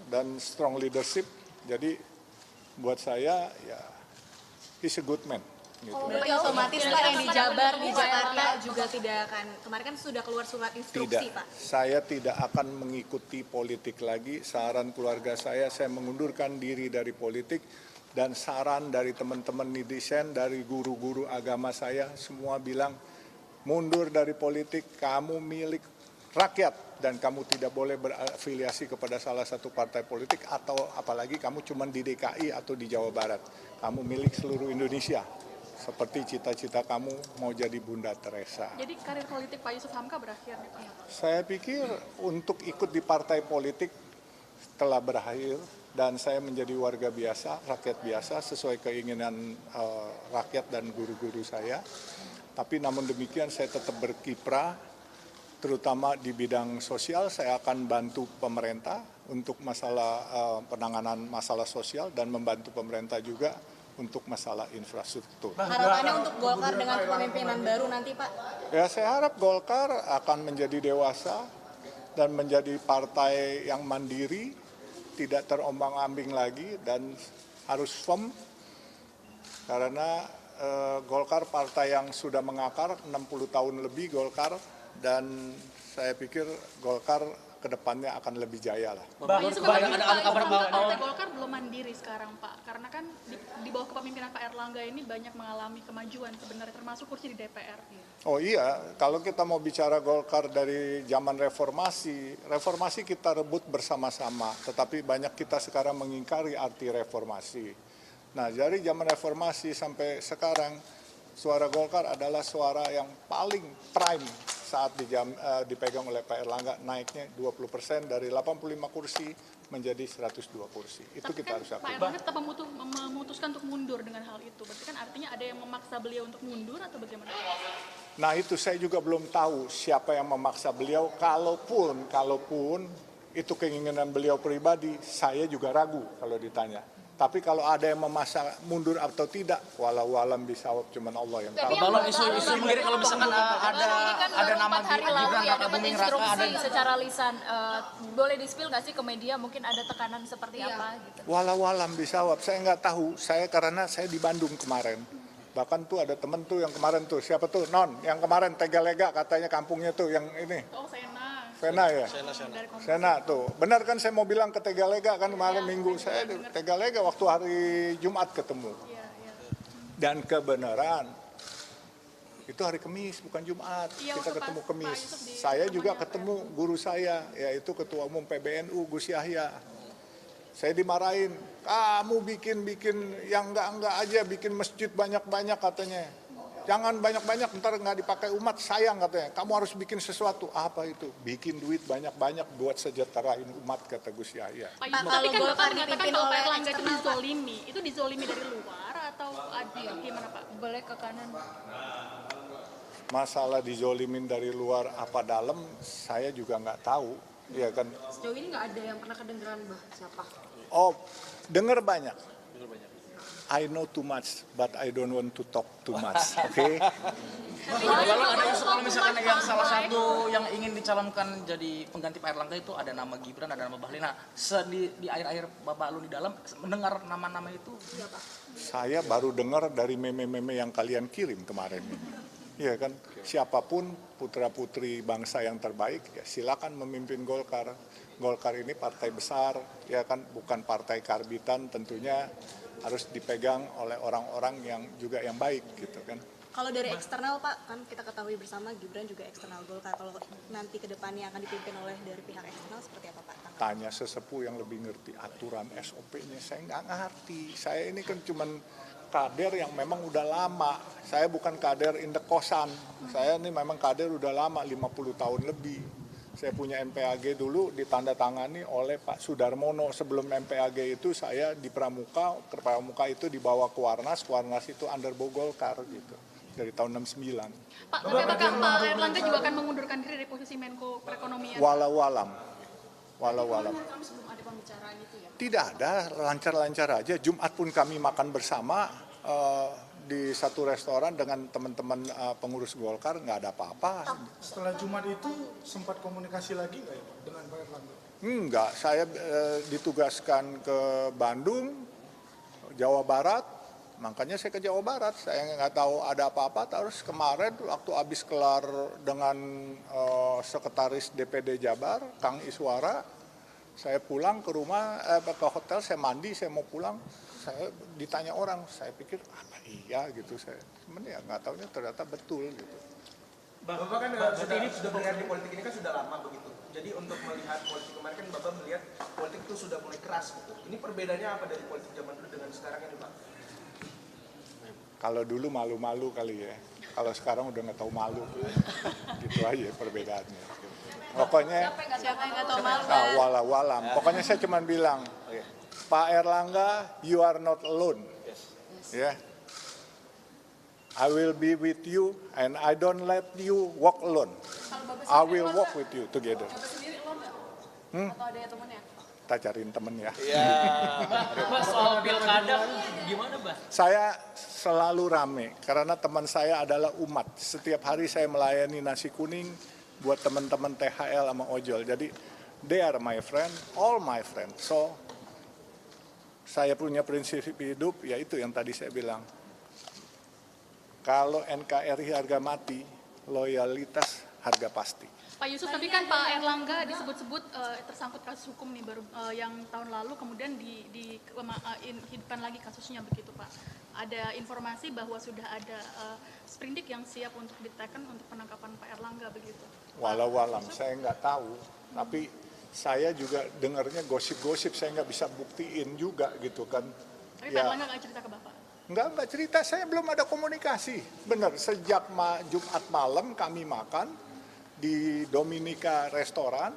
dan strong leadership. Jadi buat saya ya he's a good man. Gitu. Berarti otomatis Pak yang di Jabar, di Jakarta juga tidak akan, kemarin kan sudah keluar surat instruksi Tidak, Pak. saya tidak akan mengikuti politik lagi. Saran keluarga saya mengundurkan diri dari politik. Dan saran dari teman-teman netizen, dari guru-guru agama saya, semua bilang mundur dari politik, kamu milik rakyat. Dan kamu tidak boleh berafiliasi kepada salah satu partai politik atau apalagi kamu cuma di DKI atau di Jawa Barat. Kamu milik seluruh Indonesia. Seperti cita-cita kamu mau jadi Bunda Teresa. Jadi karir politik Pak Yusuf Hamka berakhir nih Pak? Saya pikir untuk ikut di partai politik telah berakhir dan saya menjadi warga biasa, rakyat biasa sesuai keinginan rakyat dan guru-guru saya. Tapi namun demikian saya tetap berkiprah, terutama di bidang sosial. Saya akan bantu pemerintah untuk masalah penanganan masalah sosial dan membantu pemerintah juga untuk masalah infrastruktur. Harapannya untuk Golkar dengan kepemimpinan baru nanti Pak? Ya saya harap Golkar akan menjadi dewasa dan menjadi partai yang mandiri, tidak terombang-ambing lagi dan harus firm. Karena Golkar partai yang sudah mengakar 60 tahun lebih Golkar dan saya pikir Golkar kedepannya akan lebih jaya lah. Pak Yusuf, ada kabar bahwa Partai Golkar belum mandiri sekarang Pak, karena kan di bawah kepemimpinan Pak Erlangga ini banyak mengalami kemajuan sebenarnya termasuk kursi di DPR. Oh iya, kalau kita mau bicara Golkar dari zaman reformasi kita rebut bersama-sama, tetapi banyak kita sekarang mengingkari arti reformasi. Nah, dari zaman reformasi sampai sekarang, suara Golkar adalah suara yang paling prime saat dipegang oleh Pak Erlangga, naiknya 20% dari 85 kursi menjadi 102 kursi. Itu tapi kita kan harus Pak akui. Erlangga tetap memutuskan untuk mundur dengan hal itu. Berarti kan artinya ada yang memaksa beliau untuk mundur atau bagaimana? Nah itu saya juga belum tahu siapa yang memaksa beliau. Kalaupun itu keinginan beliau pribadi, saya juga ragu kalau ditanya. Tapi kalau ada yang memaksa mundur atau tidak, walau alam bisawab, cuman Allah yang tahu. Balon isu sendiri kalau misalkan ada nama hari lalu Gibran ya Raka dapat Buming Raka instruksi ada secara lisan. Boleh di-spill nggak sih ke media mungkin ada tekanan seperti apa gitu? Walau alam bisawab, saya nggak tahu. Karena saya di Bandung kemarin. Bahkan tuh ada temen tuh yang kemarin tuh, siapa tuh? Non, yang kemarin Tegalega katanya kampungnya tuh yang ini. Oh, Sena ya? Sena tuh. Benar kan saya mau bilang ke Tegalega kan kemarin Minggu. Saya di Tegalega waktu hari Jumat ketemu. Dan kebenaran, itu hari Kamis bukan Jumat. Kita ketemu Kamis. Saya juga ketemu guru saya, yaitu Ketua Umum PBNU Gus Yahya. Saya dimarahin, kamu bikin yang enggak aja, bikin masjid banyak-banyak katanya. Jangan banyak-banyak, ntar nggak dipakai umat, sayang katanya. Kamu harus bikin sesuatu. Apa itu? Bikin duit banyak-banyak buat sejahterain umat, kata Gus Yahya. Pak Yusuf, tapi kan Bapak mengatakan kalau Pak Erlangga itu dizolimi. Itu dizolimi dari luar atau gimana Pak? Boleh ke kanan. Masalah dizolimin dari luar apa dalam, saya juga nggak tahu. Ya kan? Sejauh ini nggak ada yang pernah kedengeran siapa? Oh, dengar banyak. I know too much, but I don't want to talk too much. Oke? Lalu ada isu kalau misalkan yang salah satu yang ingin dicalonkan jadi pengganti Pak Erlangga itu ada nama Gibran, ada nama Bahlil. Nah, di akhir-akhir Bapak lu di dalam mendengar nama-nama itu siapa? Saya baru dengar dari meme-meme yang kalian kirim kemarin. Iya kan? Siapapun putra-putri bangsa yang terbaik, ya silakan memimpin Golkar. Golkar ini partai besar, ya kan? Bukan partai karbitan, tentunya harus dipegang oleh orang-orang yang juga yang baik gitu kan. Kalau dari eksternal Pak, kan kita ketahui bersama Gibran juga eksternal Golkar. Kalau nanti ke depannya akan dipimpin oleh dari pihak eksternal seperti apa Pak? Tanya sesepuh yang lebih ngerti aturan SOP-nya, saya nggak ngerti. Saya ini kan cuman kader yang memang udah lama. Saya bukan kader indek-kosan. Saya ini memang kader udah lama, 50 tahun lebih. Saya punya MPAG dulu ditandatangani oleh Pak Sudarmono. Sebelum MPAG itu saya di Pramuka itu dibawa ke Warnas itu underbo Golkar gitu. Dari tahun 69. Pak, tapi apakah Pak Erlangga juga akan mengundurkan diri dari posisi Menko Perekonomian? Walau alam. Sebelum ada pembicaraan itu ya? Tidak ada, lancar-lancar aja. Jumat pun kami makan bersama di satu restoran dengan teman-teman pengurus Golkar, nggak ada apa-apa. Setelah Jumat itu sempat komunikasi lagi nggak ya dengan Pak Erlangga? Enggak, saya ditugaskan ke Bandung, Jawa Barat, makanya saya ke Jawa Barat. Saya nggak tahu ada apa-apa. Terus kemarin waktu habis kelar dengan sekretaris DPD Jabar, Kang Iswara, saya pulang ke rumah, ke hotel, saya mandi, saya mau pulang. Saya ditanya orang, saya pikir apa iya gitu. Saya cuman ya nggak taunya ternyata betul gitu. Bapak kan sudah berada di politik ini kan sudah lama begitu. Jadi untuk melihat politik kemarin kan Bapak melihat politik itu sudah mulai keras gitu. Ini perbedaannya apa dari politik zaman dulu dengan sekarang ini, Pak? Kalau dulu malu-malu kali ya. Kalau sekarang udah nggak tahu malu. Gitu aja perbedaannya. Pokoknya Siapa yang nggak tahu malu? nah, walau-walam. Pokoknya saya cuma bilang, Pak Erlangga, you are not alone. Ya. I will be with you and I don't let you walk alone. I will walk with you together. Bapak sendiri alone nggak? Atau ada temennya? Kita cariin temen ya. Bah, soal pilkada gimana, Bah? Saya selalu rame karena teman saya adalah umat. Setiap hari saya melayani nasi kuning buat teman-teman THL sama ojol. Jadi they are my friend, all my friend. So saya punya prinsip hidup, yaitu yang tadi saya bilang. Kalau NKRI harga mati, loyalitas harga pasti. Pak Yusuf, tapi kan Pak Erlangga disebut-sebut tersangkut kasus hukum nih baru yang tahun lalu kemudian dihidupkan lagi kasusnya begitu Pak. Ada informasi bahwa sudah ada sprindik yang siap untuk diteken untuk penangkapan Pak Erlangga begitu. Walau-walam, saya nggak tahu. Tapi saya juga dengarnya gosip-gosip, saya nggak bisa buktiin juga gitu kan. Tapi Pak Erlangga nggak cerita ke Bapak? Enggak cerita, saya belum ada komunikasi. Benar, sejak Jumat malam kami makan di Dominika Restoran,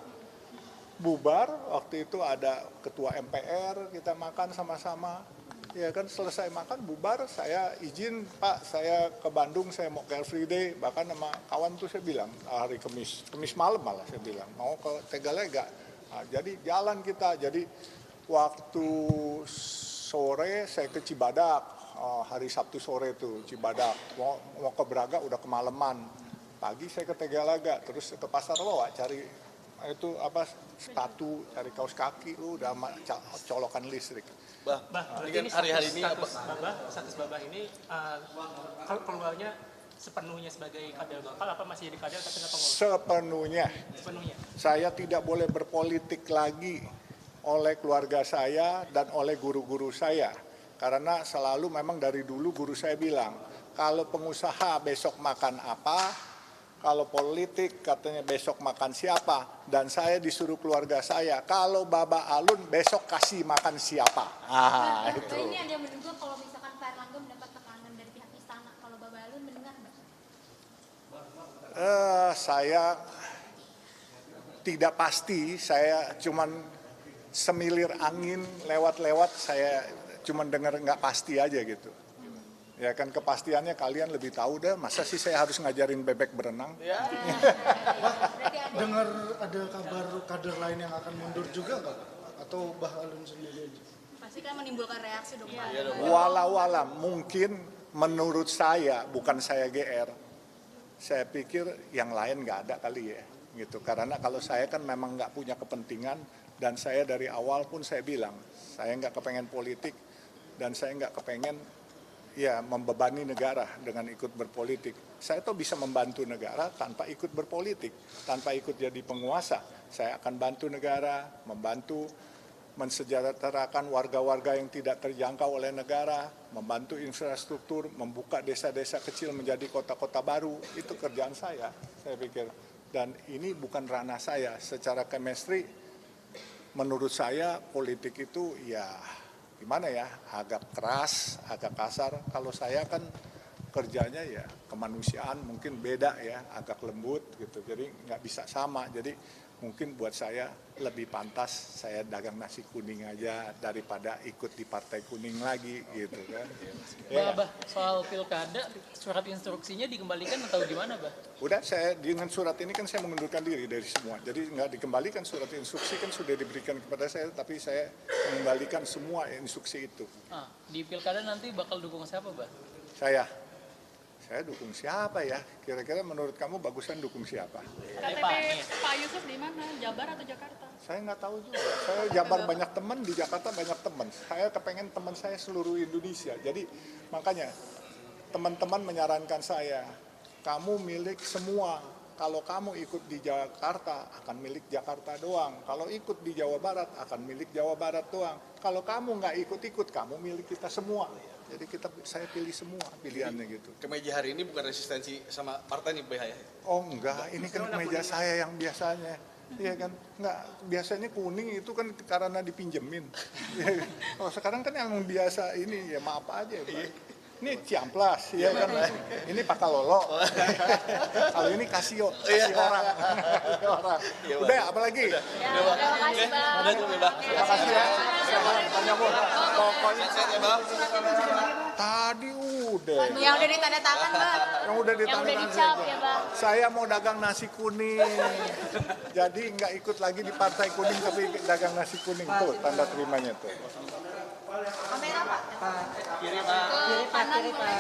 bubar, waktu itu ada ketua MPR, kita makan sama-sama. Ya kan selesai makan, bubar, saya izin Pak, saya ke Bandung, saya mau Car Free Day, bahkan sama kawan tuh saya bilang, hari Kemis malam malah saya bilang, mau ke Tegalega. Nah, jadi jalan kita, jadi waktu sore saya ke Cibadak, hari Sabtu sore itu Cibadak, mau ke Braga udah kemalaman, pagi saya ke Tegalega, terus ke Pasar Loa cari itu apa sepatu, cari kaos kaki, udah colokan listrik. Bah, ini hari-hari ini status Babah ini kalau keluarnya sepenuhnya sebagai kader bakal apa masih jadi kader tapi nggak pengurus? Sepenuhnya. Saya tidak boleh berpolitik lagi oleh keluarga saya dan oleh guru-guru saya. Karena selalu memang dari dulu guru saya bilang, kalau pengusaha besok makan apa, kalau politik katanya besok makan siapa, dan saya disuruh keluarga saya, kalau Baba Alun besok kasih makan siapa. Itu. Ini ada yang menduga kalau misalkan Pak Erlangga mendapat tekanan dari pihak istana, kalau Baba Alun mendengar Mbak? Saya tidak pasti, saya cuman semilir angin lewat-lewat, saya cuman dengar nggak pasti aja gitu. Ya kan kepastiannya kalian lebih tahu dah, masa sih saya harus ngajarin bebek berenang? Dengar ada kabar kader lain yang akan mundur juga nggak? Atau Bah Alun sendiri aja? Pasti kan menimbulkan reaksi dong Pak. Walau-alam, mungkin menurut saya, bukan saya GR, saya pikir yang lain nggak ada kali ya. Gitu. Karena kalau saya kan memang nggak punya kepentingan, dan saya dari awal pun saya bilang, saya nggak kepengen politik, dan saya nggak kepengen ya membebani negara dengan ikut berpolitik. Saya tuh bisa membantu negara tanpa ikut berpolitik, tanpa ikut jadi penguasa. Saya akan bantu negara, membantu mensejahterakan warga-warga yang tidak terjangkau oleh negara, membantu infrastruktur, membuka desa-desa kecil menjadi kota-kota baru. Itu kerjaan saya pikir. Dan ini bukan ranah saya. Secara chemistry, menurut saya politik itu ya gimana ya, agak keras, agak kasar. Kalau saya kan kerjanya ya kemanusiaan, mungkin beda ya, agak lembut gitu. Jadi nggak bisa sama. Jadi mungkin buat saya lebih pantas saya dagang nasi kuning aja daripada ikut di partai kuning lagi gitu kan. Bah, soal pilkada, surat instruksinya dikembalikan atau gimana, Bah? Udah, saya dengan surat ini kan saya mengundurkan diri dari semua. Jadi nggak dikembalikan, surat instruksi kan sudah diberikan kepada saya, tapi saya mengembalikan semua instruksi itu. Di pilkada nanti bakal dukung siapa, Bah? Saya dukung siapa ya? Kira-kira menurut kamu bagusan dukung siapa? KTP Pak Yusuf di mana? Jabar atau Jakarta? Saya nggak tahu juga. Saya Jabar banyak teman, di Jakarta banyak teman. Saya kepengen teman saya seluruh Indonesia. Jadi makanya teman-teman menyarankan saya, kamu milik semua. Kalau kamu ikut di Jakarta, akan milik Jakarta doang. Kalau ikut di Jawa Barat, akan milik Jawa Barat doang. Kalau kamu nggak ikut-ikut, kamu milik kita semua. Jadi saya pilih semua pilihannya gitu. Kemeja hari ini bukan resistensi sama partai nih BH ya? Oh enggak, ini kan kemeja saya yang biasanya. Iya kan, enggak, biasanya kuning itu kan karena dipinjemin. Iya kan? Kalau sekarang kan yang biasa ini, ya maaf aja ya Pak. Ini ciamplas, ya kan. Ini pakalolo. Kalau ini kasih orang. Udah ya, apalagi? Terima kasih, Bang. Terima kasih ya. Banyak pokoknya ya Bang. tadi udah. Yang udah ditanda tangan, Bang. Yang udah Yang udah dicap ya, Bang. Saya mau dagang nasi kuning. Jadi nggak ikut lagi di partai kuning tapi dagang nasi kuning. Tuh tanda terimanya tuh. Kamera, Pak. Kiri Pak. Ke kanan boleh.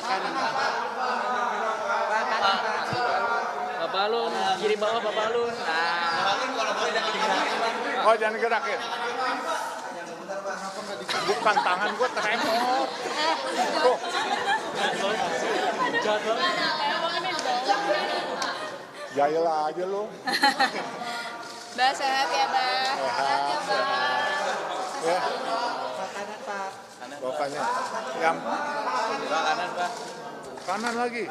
Kanan Pak. Pak Balun, kiri bawah Pak Balun. Oh jangan gerakin. Bukan tangan gue tremor. Tuh. Jahil aja lu. Mbak sehat ya, Mbak. Sehat. Ya. Bapaknya. Yang Kanan Pak. kanan lagi.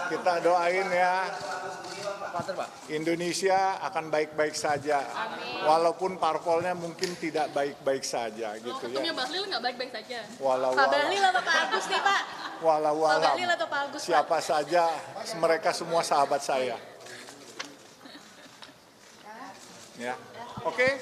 Kita doain ya. Indonesia akan baik-baik saja. Walaupun parpolnya mungkin tidak baik-baik saja gitu ya. Ketumnya Bahlil nggak baik-baik saja. Walau Pak Bahlil atau Pak Agus nih Pak? walau Pak Bahlil atau Pak Agus Pak? siapa saja mereka semua sahabat saya. Ya. Oke.